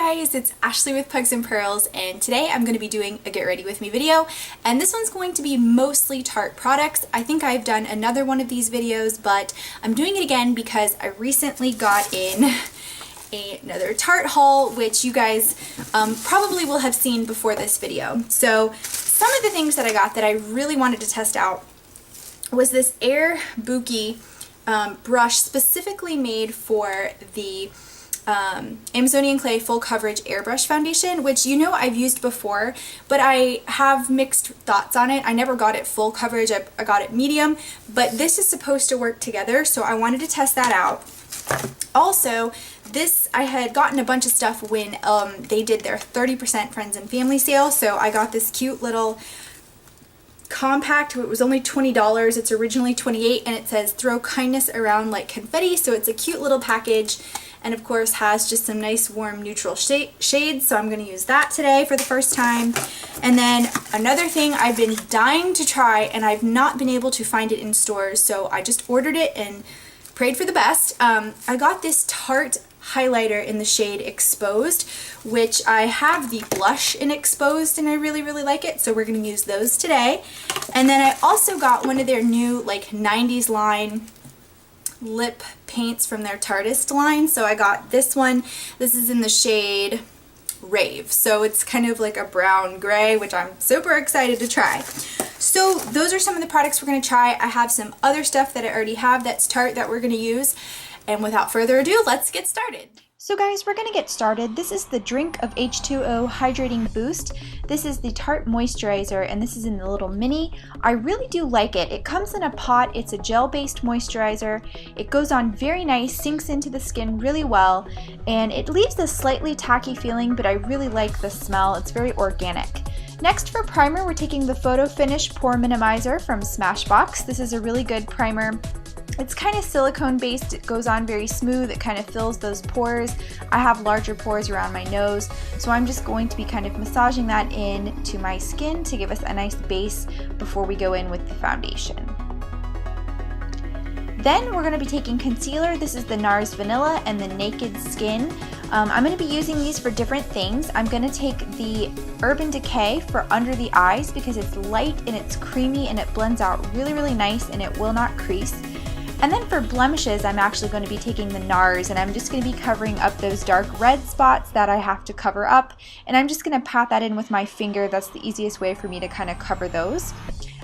guys, it's Ashley with Pugs and Pearls, and today I'm going to be doing a get ready with me video, and this one's going to be mostly Tarte products. I think I've done another one of these videos, but I'm doing it again because I recently got in another Tarte haul, which you guys probably will have seen before this video. So some of the things that I got that I really wanted to test out was this Air Buki brush specifically made for the Amazonian Clay Full Coverage Airbrush Foundation, which you know I've used before, but I have mixed thoughts on it. I never got it full coverage, I got it medium, but this is supposed to work together, so I wanted to test that out. Also, this, I had gotten a bunch of stuff when they did their 30% friends and family sale, so I got this cute little compact. It was only $20. It's originally $28, and it says throw kindness around like confetti, so it's a cute little package, and of course has just some nice warm neutral shades, so I'm going to use that today for the first time. And then another thing I've been dying to try, and I've not been able to find it in stores, so I just ordered it and prayed for the best. I got this Tarte highlighter in the shade Exposed, which I have the blush in Exposed, and I really like it, so we're going to use those today. And then I also got one of their new like 90s line lip paints from their Tartist line, so I got this one. This is in the shade Rave, so it's kind of like a brown gray, which I'm super excited to try. So those are some of the products we're going to try. I have some other stuff that I already have that's Tarte that we're going to use, and without further ado, let's get started. So guys, we're going to get started. This is the Drink of H2O Hydrating Boost. This is the Tarte Moisturizer, and this is in the little mini. I really do like it. It comes in a pot. It's a gel-based moisturizer. It goes on very nice, sinks into the skin really well, and it leaves a slightly tacky feeling, but I really like the smell. It's very organic. Next, for primer, we're taking the Photo Finish Pore Minimizer from Smashbox. This is a really good primer. It's kind of silicone based, it goes on very smooth, it kind of fills those pores. I have larger pores around my nose, so I'm just going to be kind of massaging that in to my skin to give us a nice base before we go in with the foundation. Then we're going to be taking concealer. This is the NARS Vanilla and the Naked Skin. I'm going to be using these for different things. I'm going to take the Urban Decay for under the eyes because it's light and it's creamy and it blends out really nice and it will not crease. And then for blemishes, I'm actually going to be taking the NARS, and I'm just going to be covering up those dark red spots that I have to cover up, and I'm just going to pat that in with my finger. That's the easiest way for me to kind of cover those.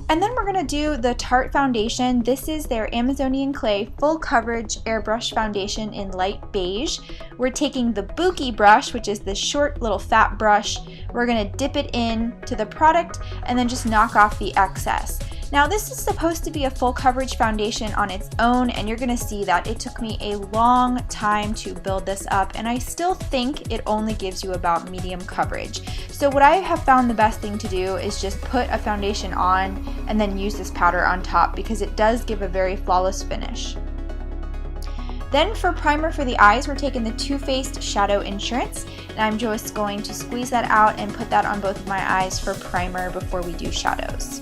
And then we're going to do the Tarte foundation. This is their Amazonian Clay Full Coverage Airbrush Foundation in light beige. We're taking the Buki brush, which is this short little fat brush. We're going to dip it in to the product and then just knock off the excess. Now this is supposed to be a full coverage foundation on its own, and you're going to see that it took me a long time to build this up, and I still think it only gives you about medium coverage. So what I have found the best thing to do is just put a foundation on and then use this powder on top because it does give a very flawless finish. Then for primer for the eyes, we're taking the Too Faced Shadow Insurance, and I'm just going to squeeze that out and put that on both of my eyes for primer before we do shadows.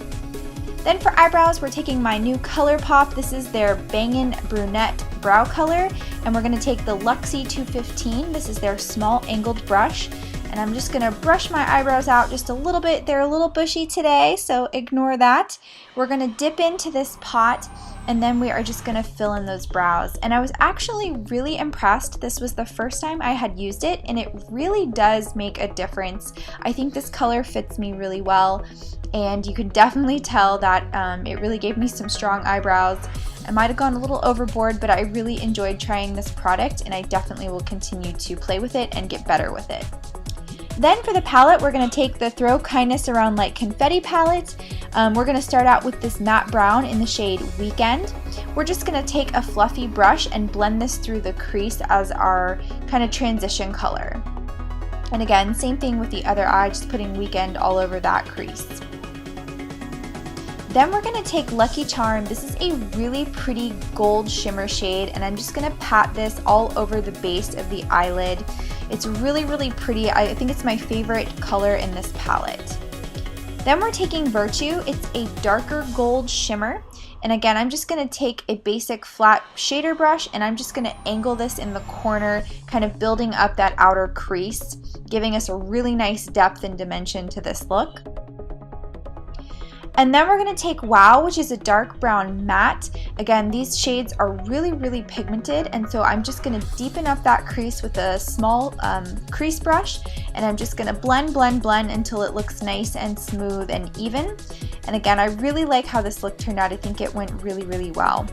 Then for eyebrows, we're taking my new ColourPop. This is their Bangin' Brunette Brow Color, and we're going to take the Luxie 215. This is their small angled brush, and I'm just going to brush my eyebrows out just a little bit. They're a little bushy today, so ignore that. We're going to dip into this pot, and then we are just going to fill in those brows. And I was actually really impressed. This was the first time I had used it, and it really does make a difference. I think this color fits me really well, and you can definitely tell that it really gave me some strong eyebrows. I might have gone a little overboard, but I really enjoyed trying this product, and I definitely will continue to play with it and get better with it. Then for the palette, we're going to take the Throw Kindness Around Like Confetti palette. We're going to start out with this matte brown in the shade Weekend. We're just going to take a fluffy brush and blend this through the crease as our kind of transition color. And again, same thing with the other eye, just putting Weekend all over that crease. Then we're going to take Lucky Charm. This is a really pretty gold shimmer shade, and I'm just going to pat this all over the base of the eyelid. It's really pretty. I think it's my favorite color in this palette. Then we're taking Virtue. It's a darker gold shimmer, And again, I'm just going to take a basic flat shader brush and I'm just going to angle this in the corner, kind of building up that outer crease, giving us a really nice depth and dimension to this look. And then we're going to take Wow, which is a dark brown matte. Again, these shades are really pigmented, and so I'm just going to deepen up that crease with a small crease brush, and I'm just going to blend until it looks nice and smooth and even. And again, I really like how this look turned out. I think it went really well.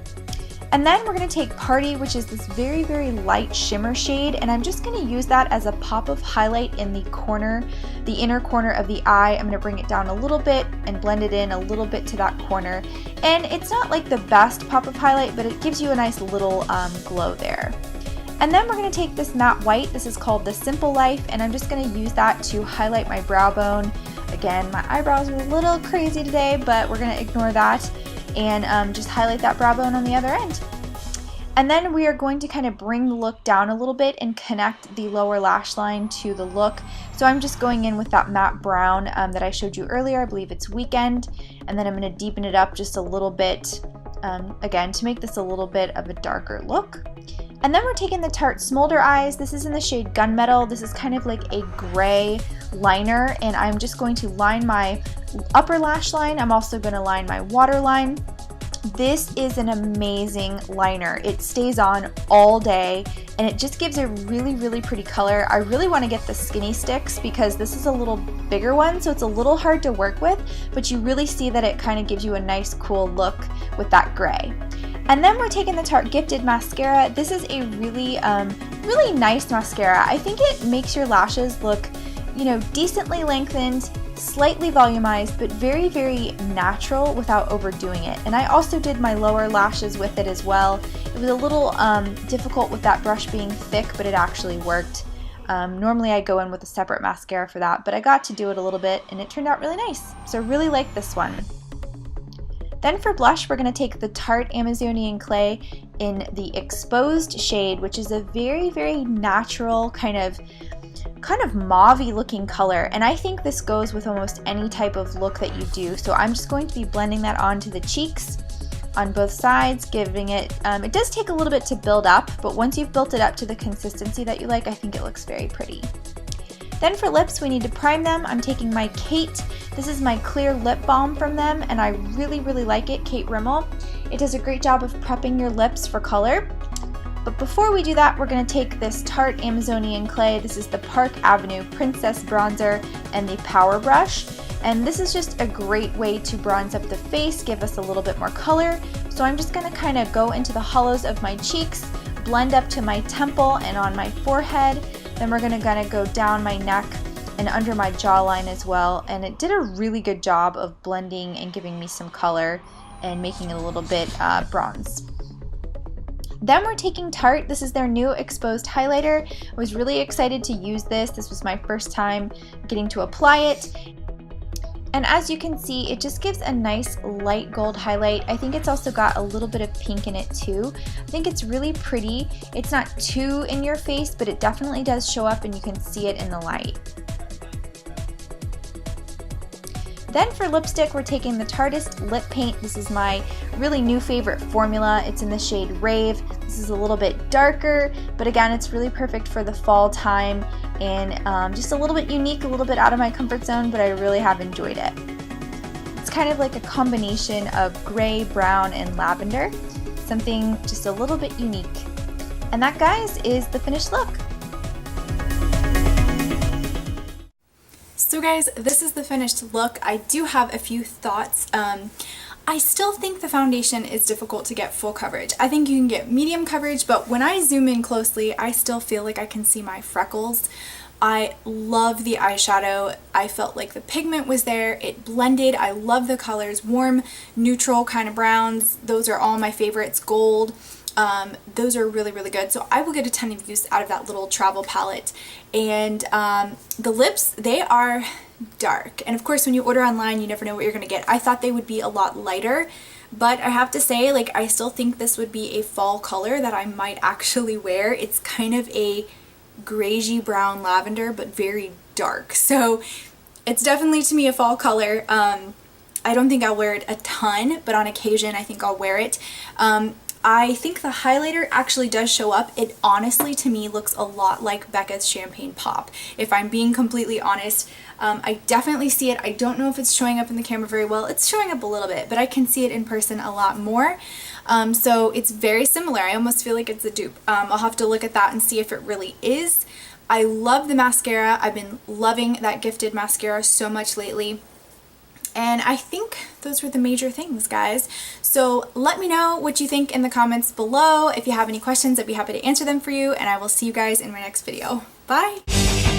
And then we're going to take Party, which is this very light shimmer shade, and I'm just going to use that as a pop of highlight in the corner, the inner corner of the eye. I'm going to bring it down a little bit and blend it in a little bit to that corner. And it's not like the best pop of highlight, but it gives you a nice little glow there. And then we're going to take this matte white. This is called the Simple Life, and I'm just going to use that to highlight my brow bone. Again, my eyebrows are a little crazy today, but we're going to ignore that and just highlight that brow bone on the other end. And then we are going to kind of bring the look down a little bit and connect the lower lash line to the look. So I'm just going in with that matte brown that I showed you earlier. I believe it's Weekend. And then I'm going to deepen it up just a little bit, again, to make this a little bit of a darker look. And then we're taking the Tarte Smolder Eyes. This is in the shade Gunmetal. This is kind of like a gray liner, and I'm just going to line my upper lash line. I'm also going to line my waterline. This is an amazing liner. It stays on all day and it just gives a really pretty color. I really want to get the skinny sticks because this is a little bigger one, so it's a little hard to work with, but you really see that it kind of gives you a nice cool look with that gray. And then we're taking the Tarte Gifted Mascara. This is a really nice mascara. I think it makes your lashes look, you know, decently lengthened, slightly volumized, but very natural without overdoing it. And I also did my lower lashes with it as well. It was a little difficult with that brush being thick, but it actually worked. Normally I go in with a separate mascara for that, but I got to do it a little bit and it turned out really nice. So I really like this one. Then for blush, we're going to take the Tarte Amazonian Clay in the Exposed shade, which is a very natural kind of mauve-y looking color, and I think this goes with almost any type of look that you do. So I'm just going to be blending that onto the cheeks on both sides, giving it, it does take a little bit to build up, but once you've built it up to the consistency that you like, I think it looks very pretty. Then for lips, we need to prime them. I'm taking my Kate. This is my clear lip balm from them, and I really like it, Kate Rimmel. It does a great job of prepping your lips for color. But before we do that, we're going to take this Tarte Amazonian Clay. This is the Park Avenue Princess Bronzer and the Power Brush. And this is just a great way to bronze up the face, give us a little bit more color. So I'm just going to kind of go into the hollows of my cheeks, blend up to my temple and on my forehead. Then we're going to go down my neck and under my jawline as well. And it did a really good job of blending and giving me some color and making it a little bit bronze. Then we're taking Tarte. This is their new Exposed Highlighter. I was really excited to use this. This was my first time getting to apply it. And as you can see, it just gives a nice light gold highlight. I think it's also got a little bit of pink in it too. I think it's really pretty. It's not too in your face, but it definitely does show up and you can see it in the light. Then for lipstick, we're taking the Tarteist Lip Paint. This is my really new favorite formula. It's in the shade Rave. This is a little bit darker, but again, it's really perfect for the fall time and just a little bit unique, a little bit out of my comfort zone, but I really have enjoyed it. It's kind of like a combination of gray, brown, and lavender. Something just a little bit unique. And that, guys, is the finished look. So guys, this is the finished look. I do have a few thoughts. I still think the foundation is difficult to get full coverage. I think you can get medium coverage, but when I zoom in closely, I still feel like I can see my freckles. I love the eyeshadow. I felt like the pigment was there. It blended. I love the colors. Warm, neutral kind of browns. Those are all my favorites. Gold. Those are really good. So I will get a ton of use out of that little travel palette. And the lips, they are dark. And of course, when you order online, you never know what you're going to get. I thought they would be a lot lighter, but I have to say, like, I still think this would be a fall color that I might actually wear. It's kind of a grayish brown lavender, but very dark. So it's definitely to me a fall color. I don't think I'll wear it a ton, but on occasion I think I'll wear it. I think the highlighter actually does show up. It honestly, to me, looks a lot like Becca's Champagne Pop. If I'm being completely honest, I definitely see it. I don't know if it's showing up in the camera very well. It's showing up a little bit, but I can see it in person a lot more. So it's very similar. I almost feel like it's a dupe. I'll have to look at that and see if it really is. I love the mascara. I've been loving that Gifted mascara so much lately. And I think those were the major things, guys. So let me know what you think in the comments below. If you have any questions, I'd be happy to answer them for you, and I will see you guys in my next video. Bye!